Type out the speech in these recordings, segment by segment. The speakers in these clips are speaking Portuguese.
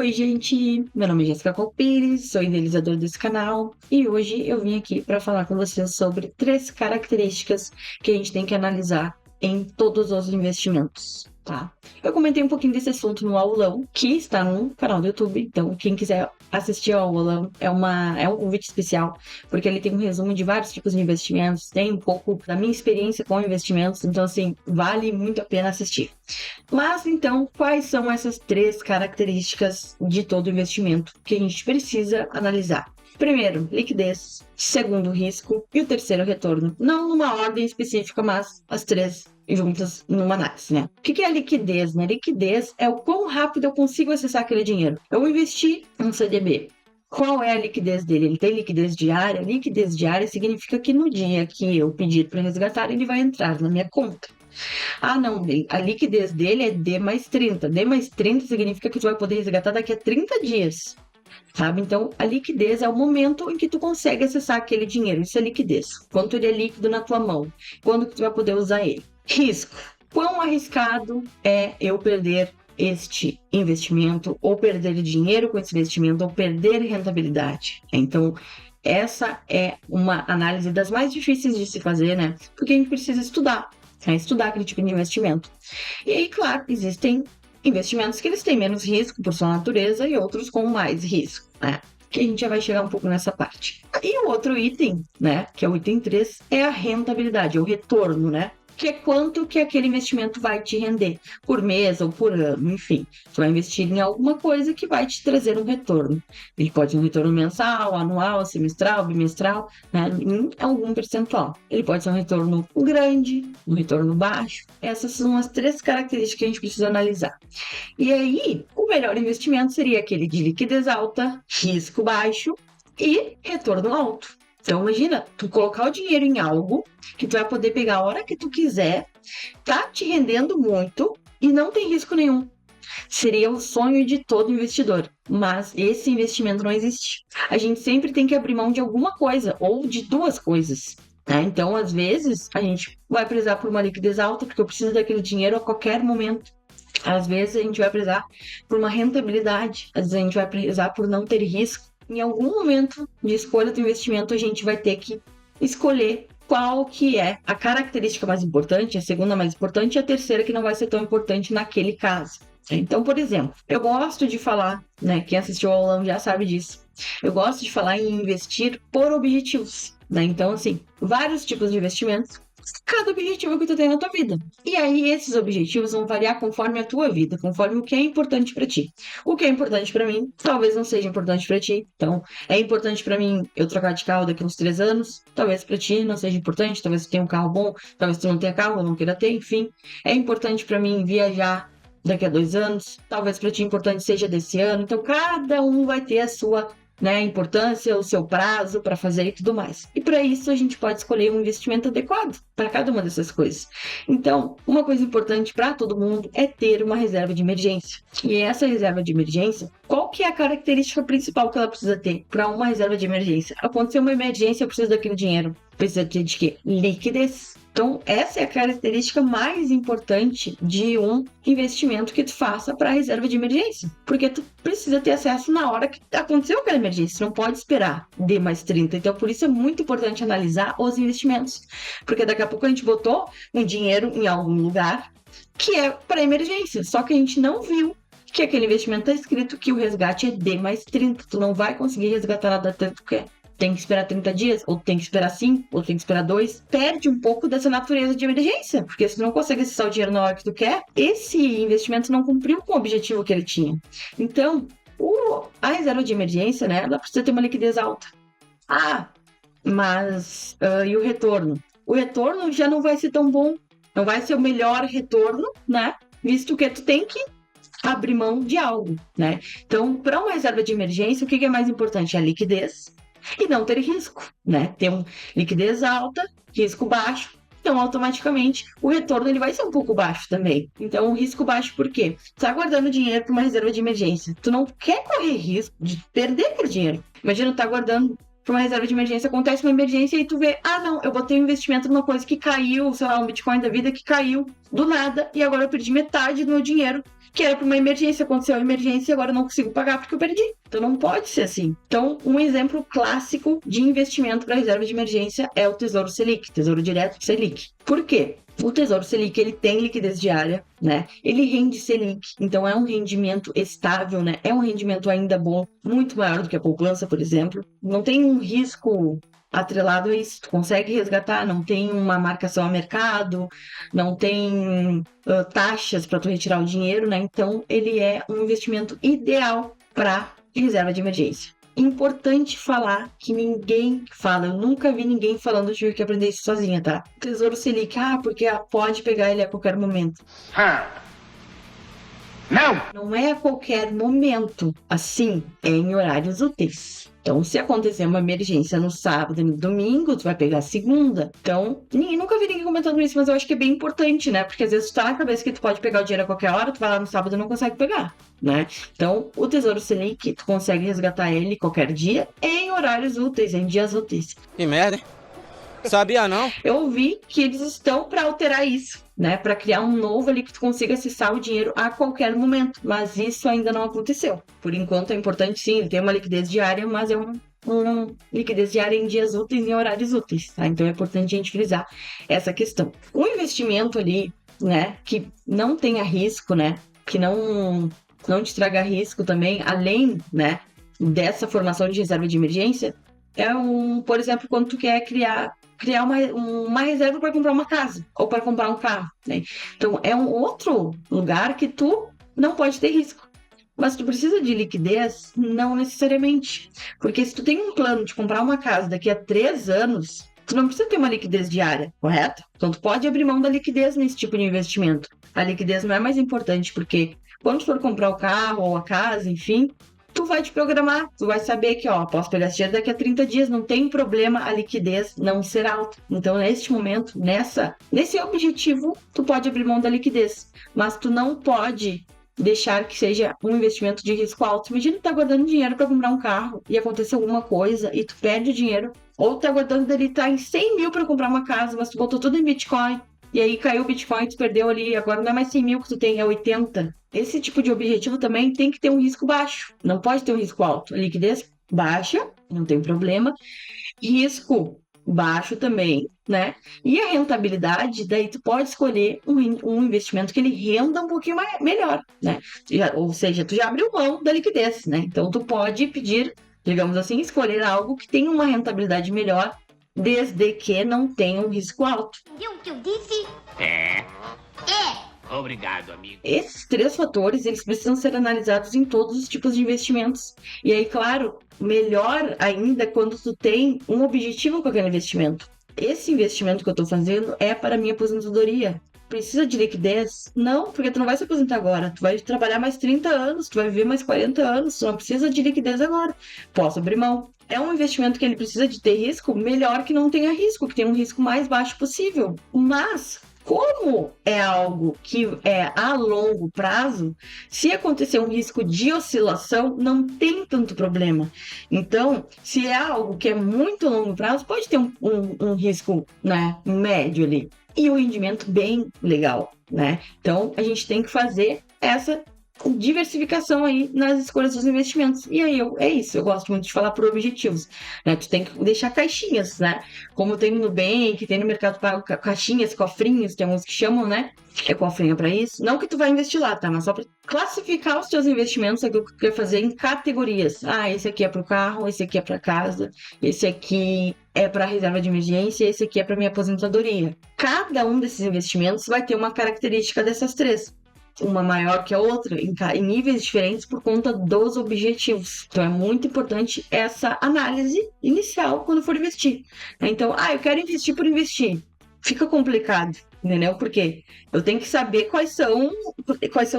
Oi, gente! Meu nome é Jéssica Colpires, sou idealizadora desse canal e hoje eu vim aqui para falar com vocês sobre 3 características que a gente tem que analisar em todos os investimentos, tá? Eu comentei um pouquinho desse assunto no aulão, que está no canal do YouTube, então quem quiser assistir ao aulão é um convite especial, porque ele tem um resumo de vários tipos de investimentos, tem um pouco da minha experiência com investimentos, então assim, vale muito a pena assistir. Mas então, quais são essas 3 características de todo investimento que a gente precisa analisar? Primeiro, liquidez. Segundo, risco. E o terceiro, retorno. Não numa ordem específica, mas as 3 juntas numa análise, né? O que é a liquidez, né? Liquidez é o quão rápido eu consigo acessar aquele dinheiro. Eu investi um CDB. Qual é a liquidez dele? Ele tem liquidez diária? Liquidez diária significa que no dia que eu pedir para resgatar, ele vai entrar na minha conta. Ah, não, a liquidez dele é D mais 30. D mais 30 significa que tu vai poder resgatar daqui a 30 dias, sabe? Então, a liquidez é o momento em que tu consegue acessar aquele dinheiro. Isso é liquidez. Quanto ele é líquido na tua mão. Quando que tu vai poder usar ele. Risco. Quão arriscado é eu perder este investimento, ou perder dinheiro com esse investimento, ou perder rentabilidade? Então, essa é uma análise das mais difíceis de se fazer, né? Porque a gente precisa estudar. Estudar aquele tipo de investimento. E aí, claro, existem investimentos que eles têm menos risco por sua natureza e outros com mais risco, né? Que a gente já vai chegar um pouco nessa parte. E o outro item, né, que é o item 3, é a rentabilidade, é o retorno, né? Que é quanto que aquele investimento vai te render por mês ou por ano, enfim. Você vai investir em alguma coisa que vai te trazer um retorno. Ele pode ser um retorno mensal, anual, semestral, bimestral, né, em algum percentual. Ele pode ser um retorno grande, um retorno baixo. Essas são as 3 características que a gente precisa analisar. E aí, o melhor investimento seria aquele de liquidez alta, risco baixo e retorno alto. Então, imagina, tu colocar o dinheiro em algo que tu vai poder pegar a hora que tu quiser, tá te rendendo muito e não tem risco nenhum. Seria o sonho de todo investidor, mas esse investimento não existe. A gente sempre tem que abrir mão de alguma coisa ou de 2 coisas. Né? Então, às vezes, a gente vai precisar por uma liquidez alta, porque eu preciso daquele dinheiro a qualquer momento. Às vezes, a gente vai precisar por uma rentabilidade, às vezes, a gente vai precisar por não ter risco. Em algum momento de escolha do investimento, a gente vai ter que escolher qual que é a característica mais importante, a segunda mais importante e a terceira que não vai ser tão importante naquele caso. Então, por exemplo, eu gosto de falar, né? Quem assistiu ao aulão já sabe disso. Eu gosto de falar em investir por objetivos, né? Então, assim, vários tipos de investimentos, cada objetivo que tu tem na tua vida. E aí, esses objetivos vão variar conforme a tua vida, conforme o que é importante para ti. O que é importante para mim, talvez não seja importante para ti. Então, é importante para mim eu trocar de carro daqui a uns 3 anos, talvez para ti não seja importante, talvez tu tenha um carro bom, talvez tu não tenha carro, ou não queira ter, enfim. É importante para mim viajar daqui a 2 anos, talvez para ti importante seja desse ano. Então, cada um vai ter a sua, né, importância, o seu prazo para fazer e tudo mais. E para isso a gente pode escolher um investimento adequado para cada uma dessas coisas. Então, uma coisa importante para todo mundo é ter uma reserva de emergência. E essa reserva de emergência, qual que é a característica principal que ela precisa ter para uma reserva de emergência? Aconteceu uma emergência, eu preciso daquele dinheiro. Precisa ter de quê? Liquidez. Então, essa é a característica mais importante de um investimento que tu faça para a reserva de emergência. Porque tu precisa ter acesso na hora que aconteceu aquela emergência. Tu não pode esperar D mais 30. Então, por isso é muito importante analisar os investimentos. Porque daqui a pouco a gente botou um dinheiro em algum lugar que é para emergência. Só que a gente não viu que aquele investimento está escrito que o resgate é D mais 30. Tu não vai conseguir resgatar nada tanto que quer. Tem que esperar 30 dias, ou tem que esperar 5, ou tem que esperar 2. Perde um pouco dessa natureza de emergência, porque se tu não consegue acessar o dinheiro na hora que tu quer, esse investimento não cumpriu com o objetivo que ele tinha. Então, a reserva de emergência, né, ela precisa ter uma liquidez alta. Mas e o retorno? O retorno já não vai ser tão bom, não vai ser o melhor retorno, né, visto que tu tem que abrir mão de algo, né? Então, para uma reserva de emergência, o que é mais importante? É a liquidez e não ter risco, né? Ter uma liquidez alta, risco baixo, então automaticamente o retorno ele vai ser um pouco baixo também. Então, o risco baixo por quê? Tu tá guardando dinheiro para uma reserva de emergência. Tu não quer correr risco de perder aquele dinheiro. Imagina, tu tá guardando para uma reserva de emergência, acontece uma emergência e tu vê, ah, não, eu botei um investimento numa coisa que caiu, sei lá, um Bitcoin da vida que caiu do nada e agora eu perdi metade do meu dinheiro, que era para uma emergência, aconteceu a emergência e agora eu não consigo pagar porque eu perdi. Então não pode ser assim. Então, um exemplo clássico de investimento para reserva de emergência é o Tesouro Selic, Tesouro Direto Selic. Por quê? O Tesouro Selic, ele tem liquidez diária, né? Ele rende Selic, então é um rendimento estável, né? É um rendimento ainda bom, muito maior do que a poupança, por exemplo. Não tem um risco atrelado a isso. Tu consegue resgatar, não tem uma marcação a mercado, não tem taxas para tu retirar o dinheiro, né? Então, ele é um investimento ideal para reserva de emergência. Importante falar que ninguém fala, eu nunca vi ninguém falando, eu tive que aprender isso sozinha, tá? Tesouro Selic, porque pode pegar ele a qualquer momento. Não é a qualquer momento, assim, é em horários úteis. Então, se acontecer uma emergência no sábado e no domingo, tu vai pegar a segunda. Então, nunca vi ninguém comentando isso, mas eu acho que é bem importante, né? Porque às vezes tu tá na cabeça que tu pode pegar o dinheiro a qualquer hora, tu vai lá no sábado e não consegue pegar, né? Então, o Tesouro Selic, tu consegue resgatar ele qualquer dia em horários úteis, em dias úteis. Que merda, hein? Sabia não? Eu vi que eles estão para alterar isso, né? Para criar um novo ali que tu consiga acessar o dinheiro a qualquer momento. Mas isso ainda não aconteceu. Por enquanto é importante sim, ele tem uma liquidez diária, mas é uma liquidez diária em dias úteis e em horários úteis, tá? Então é importante a gente frisar essa questão. O investimento ali, né, que não tenha risco, né, que não te traga risco também, além, né, dessa formação de reserva de emergência, por exemplo, quando tu quer criar uma reserva para comprar uma casa ou para comprar um carro, né? Então, é um outro lugar que tu não pode ter risco. Mas tu precisa de liquidez? Não necessariamente. Porque se tu tem um plano de comprar uma casa daqui a 3 anos, tu não precisa ter uma liquidez diária, correto? Então, tu pode abrir mão da liquidez nesse tipo de investimento. A liquidez não é mais importante, porque quando tu for comprar o carro ou a casa, enfim, tu vai te programar, tu vai saber que, posso pegar esse dinheiro daqui a 30 dias, não tem problema a liquidez não ser alta. Então, neste momento, nesse objetivo, tu pode abrir mão da liquidez, mas tu não pode deixar que seja um investimento de risco alto. Imagina tu tá guardando dinheiro para comprar um carro e acontecer alguma coisa e tu perde o dinheiro, ou tá guardando dele, tá em 100 mil para comprar uma casa, mas tu botou tudo em Bitcoin, e aí caiu o Bitcoin, tu perdeu ali, agora não é mais 100 mil que tu tem, é 80. Esse tipo de objetivo também tem que ter um risco baixo, não pode ter um risco alto. Liquidez baixa, não tem problema. Risco baixo também, né? E a rentabilidade, daí tu pode escolher um investimento que ele renda um pouquinho melhor, né? Ou seja, tu já abriu mão da liquidez, né? Então tu pode pedir, digamos assim, escolher algo que tenha uma rentabilidade melhor, desde que não tenha um risco alto. Entendeu o que eu disse? É. Obrigado, amigo. Esses 3 fatores, eles precisam ser analisados em todos os tipos de investimentos. E aí, claro, melhor ainda quando tu tem um objetivo com aquele investimento. Esse investimento que eu estou fazendo é para a minha aposentadoria. Precisa de liquidez? Não, porque tu não vai se aposentar agora. Tu vai trabalhar mais 30 anos, tu vai viver mais 40 anos, tu não precisa de liquidez agora. Posso abrir mão. É um investimento que ele precisa de ter risco? Melhor que não tenha risco, que tenha um risco mais baixo possível. Mas como é algo que é a longo prazo, se acontecer um risco de oscilação, não tem tanto problema. Então, se é algo que é muito longo prazo, pode ter um risco, né, médio ali. E um rendimento bem legal, né? Então, a gente tem que fazer essa diversificação aí nas escolhas dos investimentos. E aí, é isso, eu gosto muito de falar por objetivos, né? Tu tem que deixar caixinhas, né? Como tem no Nubank, tem no Mercado Pago, caixinhas, cofrinhos, tem uns que chamam, né? É cofrinho para isso. Não que tu vai investir lá, tá? Mas só para classificar os teus investimentos, é que eu quero fazer em categorias. Esse aqui é para o carro, esse aqui é para casa, esse aqui é para reserva de emergência, esse aqui é para minha aposentadoria. Cada um desses investimentos vai ter uma característica dessas 3. Uma maior que a outra, em níveis diferentes por conta dos objetivos. Então é muito importante essa análise inicial quando for investir. Então, eu quero investir por investir. Fica complicado, entendeu? Porque eu tenho que saber quais são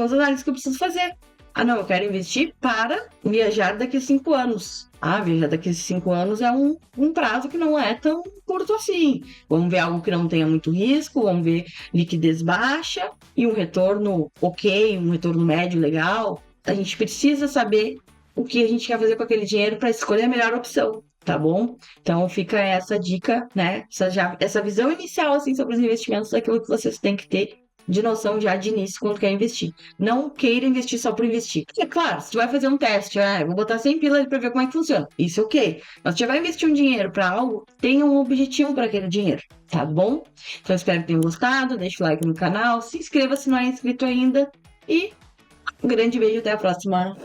as análises que eu preciso fazer. Não, eu quero investir para viajar daqui a 5 anos. Viajar daqui a 5 anos é um prazo que não é tão curto assim. Vamos ver algo que não tenha muito risco, vamos ver liquidez baixa e um retorno ok, um retorno médio legal. A gente precisa saber o que a gente quer fazer com aquele dinheiro para escolher a melhor opção. tá bom? Então fica essa dica, né? Essa visão inicial assim sobre os investimentos, daquilo que vocês têm que ter de noção já de início quando quer investir. Não queira investir só por investir. É claro, se tu vai fazer um teste, eu vou botar 100 pila ali pra ver como é que funciona. Isso ok. Mas se você vai investir um dinheiro para algo, tenha um objetivo para aquele dinheiro, tá bom? Então espero que tenham gostado, deixe o like no canal, se inscreva se não é inscrito ainda e um grande beijo, até a próxima.